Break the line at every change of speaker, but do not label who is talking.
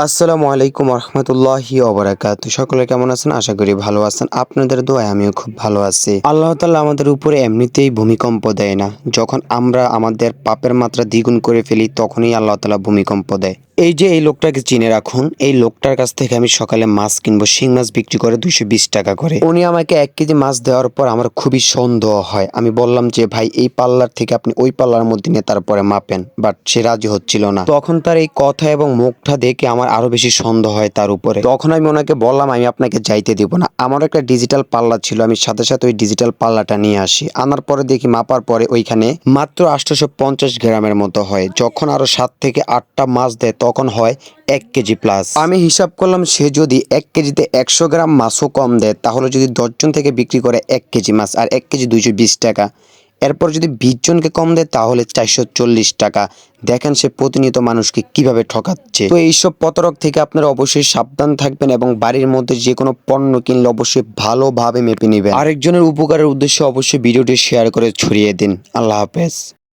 আসসালামু আলাইকুম রহমতুল্লাহি ওবারাকাতু। সকলে কেমন আছেন? আশা করি ভালো আছেন। আপনাদের দোয়ায় আমিও খুব ভালো আছি। আল্লাহ তাআলা আমাদের উপরে এমনিতেই ভূমিকম্প দেয় না, যখন আমরা আমাদের পাপের মাত্রা দ্বিগুণ করে ফেলি তখনই আল্লাহ তাআলা ভূমিকম্প দেয়। এই যে এই লোকটাকে চিনে রাখুন, এই লোকটার কাছ থেকে আমি সকালে মাছ কিনবো, শিং মাছ বিক্রি করে 220 টাকা করে। উনি আমাকে 1 কেজি মাছ দেওয়ার পর আমার খুবই সন্দেহ হয়। আমি বললাম যে ভাই, এই পাল্লার থেকে আপনি ওই পাল্লার মধ্যে নিয়ে তারপরে মাপেন, বাট সে রাজি হচ্ছিল না। তখন তার এই কথা এবং মুখটা দেখে আমার আরো বেশি সন্দেহ হয় তার উপরে। তখন আমি ওনাকে বললাম আমি আপনাকে যাইতে দিব না। আমার একটা ডিজিটাল পাল্লা ছিল, আমি সাথে সাথে ওই ডিজিটাল পাল্লাটা নিয়ে আসি। আনার পরে দেখি মাপার পরে ওইখানে মাত্র 850 গ্রামের মতো হয়। যখন আরো 7 থেকে 8টা মাছ দেয় তখন হয় 1 কেজি প্লাস। আমি হিসাব করলাম সে যদি 1 কেজিতে 100 গ্রাম মাছও কম দেয়, তাহলে যদি 10 জন থেকে বিক্রি করে 1 কেজি মাছ, আর 1 কেজি 220 টাকা, এরপর যদি 20 জনকে কম দেয় তাহলে 440 টাকা। দেখেন সে প্রতিনিয়ত মানুষকে কিভাবে ঠকাচ্ছে। তো এইসব প্রতারক থেকে আপনারা অবশ্যই সাবধান থাকবেন এবং বাড়ির মধ্যে যে কোনো পণ্য কিনলে অবশ্যই ভালোভাবে মেপে নেবেন। আরেকজনের উপকারের উদ্দেশ্যে অবশ্যই ভিডিওটি শেয়ার করে ছড়িয়ে দিন। আল্লাহ হাফেজ।